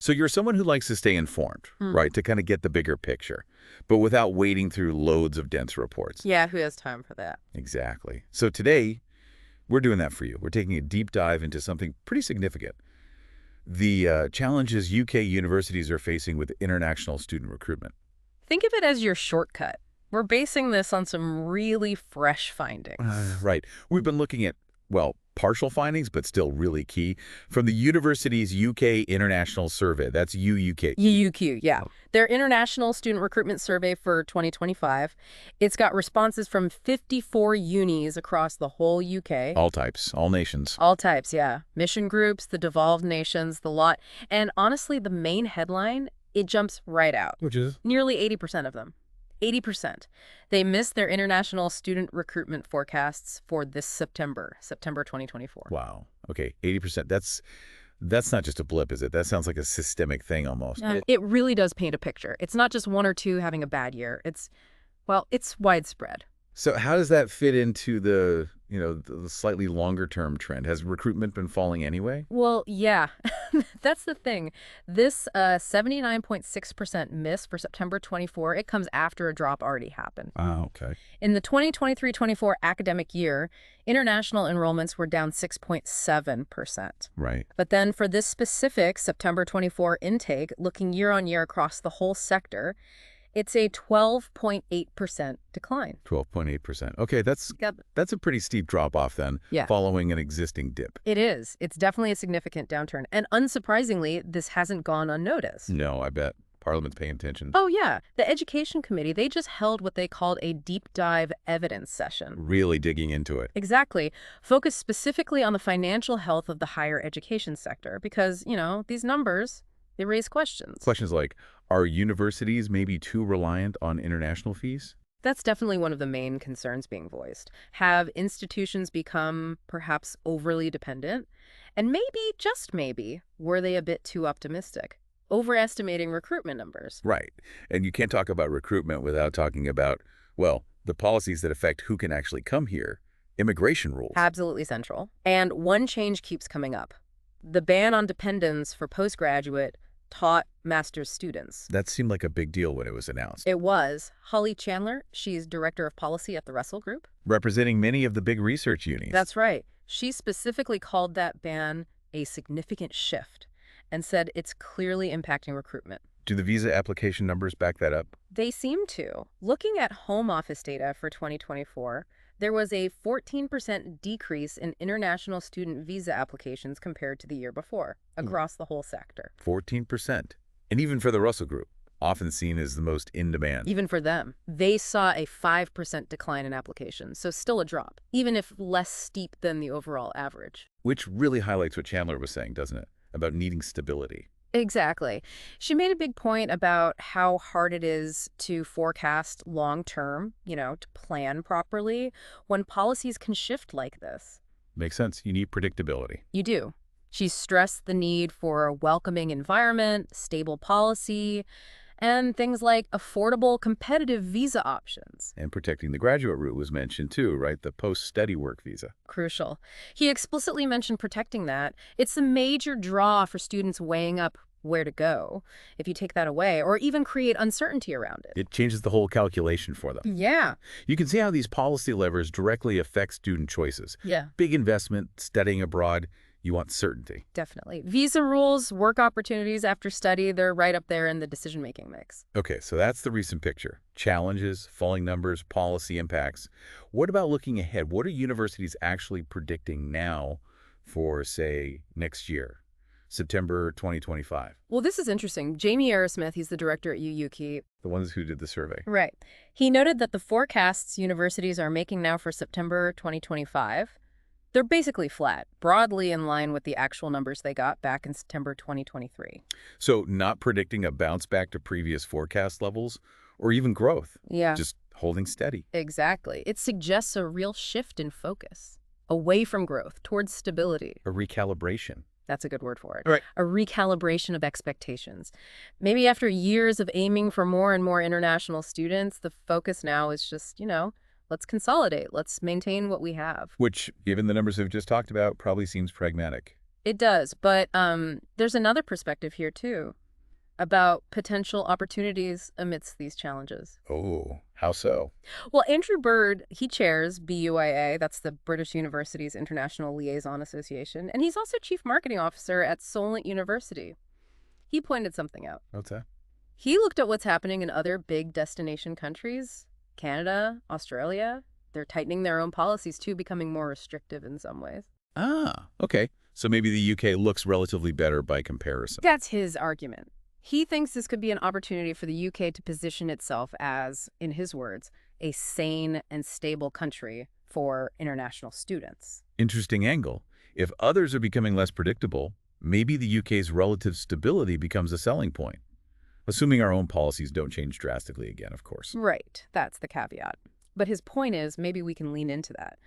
So you're someone who likes to stay informed, Hmm. right, to kind of get the bigger picture, but without wading through loads of dense reports. Yeah, who has time for that? Exactly. So today, we're doing that for you. We're taking a deep dive into something pretty significant. The challenges UK universities are facing with international student recruitment. Think of it as your shortcut. We're basing this on some really fresh findings. Right. We've been looking at, well, partial findings, but still really key, from the university's UK International Survey. That's UUK. UUQ, yeah. Their International Student Recruitment Survey for 2025. It's got responses from 54 unis across the whole UK. All types, all nations. All types, yeah. Mission groups, the devolved nations, the lot. And honestly, the main headline, it jumps right out. Which is? Nearly 80% of them. 80%. They missed their international student recruitment forecasts for this September 2024. Wow. Okay, 80%. That's not just a blip, is it? That sounds like a systemic thing almost. It really does paint a picture. It's not just one or two having a bad year. It's widespread. So how does that fit into the slightly longer term trend? Has recruitment been falling anyway? Well, yeah, that's the thing. This 79.6% miss for September 24, it comes after a drop already happened. Ah, okay. In the 2023-24 academic year, international enrollments were down 6.7%. Right. But then for this specific September 24 intake, looking year on year across the whole sector, it's a 12.8% decline. 12.8%. Okay, that's Yep. a pretty steep drop off then, Yeah. following an existing dip. It is. It's definitely a significant downturn. And unsurprisingly, this hasn't gone unnoticed. No, I bet. Parliament's paying attention. Oh, yeah. The Education Committee, they just held what they called a deep dive evidence session. Really digging into it. Exactly. Focused specifically on the financial health of the higher education sector because, these numbers, they raise questions. Questions like, are universities maybe too reliant on international fees? That's definitely one of the main concerns being voiced. Have institutions become perhaps overly dependent? And maybe, just maybe, were they a bit too optimistic? Overestimating recruitment numbers. Right. And you can't talk about recruitment without talking about, well, the policies that affect who can actually come here. Immigration rules. Absolutely central. And one change keeps coming up. The ban on dependents for postgraduate taught master's students. That seemed like a big deal when it was announced. It was. Holly Chandler, she's director of policy at the Russell Group. Representing many of the big research unis. That's right. She specifically called that ban a significant shift and said it's clearly impacting recruitment. Do the visa application numbers back that up? They seem to. Looking at Home Office data for 2024, there was a 14% decrease in international student visa applications compared to the year before, across the whole sector. 14%. And even for the Russell Group, often seen as the most in demand. Even for them, they saw a 5% decline in applications, so still a drop, even if less steep than the overall average. Which really highlights what Chandler was saying, doesn't it? About needing stability. Exactly. She made a big point about how hard it is to forecast long-term, to plan properly when policies can shift like this. Makes sense. You need predictability. You do. She stressed the need for a welcoming environment, stable policy, and things like affordable, competitive visa options. And protecting the graduate route was mentioned too, right? The post-study work visa. Crucial. He explicitly mentioned protecting that. It's a major draw for students weighing up where to go if you take that away, or even create uncertainty around it. It changes the whole calculation for them. Yeah. You can see how these policy levers directly affect student choices. Yeah. Big investment, studying abroad, you want certainty. Definitely. Visa rules, work opportunities after study, they're right up there in the decision-making mix. Okay, so that's the recent picture. Challenges, falling numbers, policy impacts. What about looking ahead? What are universities actually predicting now for, say, next year, September 2025? Well, this is interesting. Jamie Arrowsmith, he's the director at UUK. The ones who did the survey. Right. He noted that the forecasts universities are making now for September 2025, they're basically flat, broadly in line with the actual numbers they got back in September 2023. So not predicting a bounce back to previous forecast levels or even growth. Yeah. Just holding steady. Exactly. It suggests a real shift in focus, away from growth, towards stability. A recalibration. That's a good word for it. Right. A recalibration of expectations. Maybe after years of aiming for more and more international students, the focus now is just, let's consolidate. Let's maintain what we have. Which, given the numbers we've just talked about, probably seems pragmatic. It does, but there's another perspective here too about potential opportunities amidst these challenges. Oh, how so? Well, Andrew Bird, he chairs BUIA, that's the British University's International Liaison Association, and he's also chief marketing officer at Solent University. He pointed something out. What's that? He looked at what's happening in other big destination countries, Canada, Australia. They're tightening their own policies too, becoming more restrictive in some ways. Ah, okay. So maybe the UK looks relatively better by comparison. That's his argument. He thinks this could be an opportunity for the UK to position itself as, in his words, a sane and stable country for international students. Interesting angle. If others are becoming less predictable, maybe the UK's relative stability becomes a selling point. Assuming our own policies don't change drastically again, of course. Right, that's the caveat. But his point is maybe we can lean into that.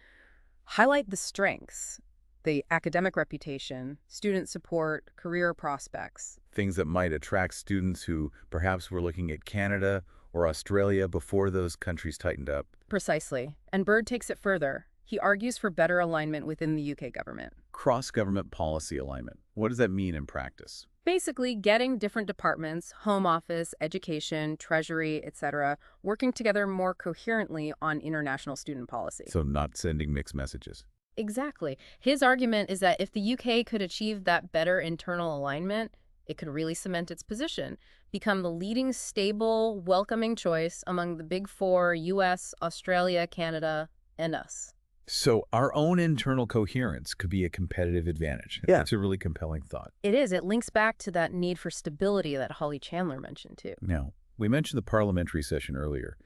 Highlight the strengths, the academic reputation, student support, career prospects. Things that might attract students who perhaps were looking at Canada or Australia before those countries tightened up. Precisely. And Bird takes it further. He argues for better alignment within the UK government. Cross-government policy alignment. What does that mean in practice? Basically, getting different departments, Home Office, Education, Treasury, etc., working together more coherently on international student policy. So not sending mixed messages. Exactly. His argument is that if the UK could achieve that better internal alignment, it could really cement its position, become the leading stable, welcoming choice among the big four, US, Australia, Canada, and us. So our own internal coherence could be a competitive advantage. Yeah. That's a really compelling thought. It is. It links back to that need for stability that Holly Chandler mentioned, too. Now, we mentioned the parliamentary session earlier.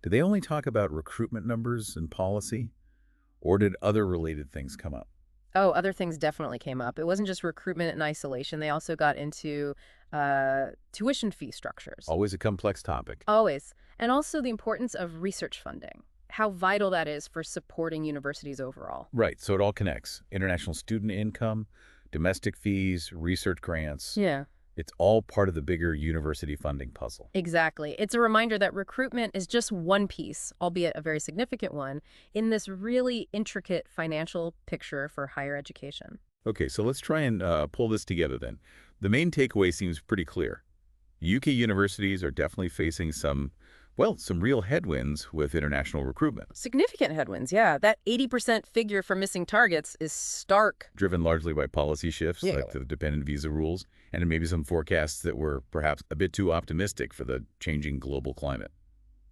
Did they only talk about recruitment numbers and policy? Or did other related things come up? Oh, other things definitely came up. It wasn't just recruitment in isolation. They also got into tuition fee structures. Always a complex topic. Always. And also the importance of research funding, how vital that is for supporting universities overall. Right, so it all connects. International student income, domestic fees, research grants. Yeah. It's all part of the bigger university funding puzzle. Exactly. It's a reminder that recruitment is just one piece, albeit a very significant one, in this really intricate financial picture for higher education. Okay, so let's try and pull this together then. The main takeaway seems pretty clear. UK universities are definitely facing some real headwinds with international recruitment. Significant headwinds, yeah. That 80% figure for missing targets is stark. Driven largely by policy shifts, like the dependent visa rules, and maybe some forecasts that were perhaps a bit too optimistic for the changing global climate.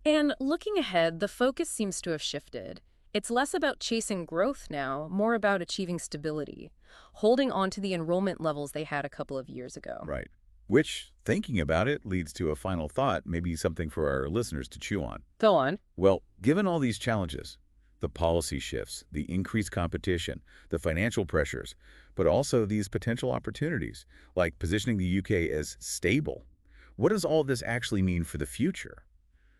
And looking ahead, the focus seems to have shifted. It's less about chasing growth now, more about achieving stability, holding on to the enrollment levels they had a couple of years ago. Right. Which, thinking about it, leads to a final thought, maybe something for our listeners to chew on. Go on. Well, given all these challenges, the policy shifts, the increased competition, the financial pressures, but also these potential opportunities, like positioning the UK as stable, what does all this actually mean for the future?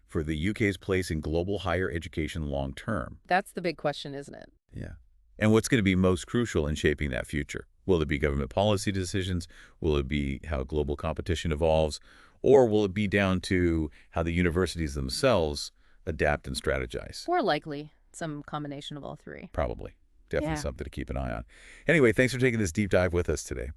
For the UK's place in global higher education long term? That's the big question, isn't it? Yeah. And what's going to be most crucial in shaping that future? Will it be government policy decisions? Will it be how global competition evolves? Or will it be down to how the universities themselves adapt and strategize? More likely, some combination of all three. Probably. Definitely Yeah. something to keep an eye on. Anyway, thanks for taking this deep dive with us today.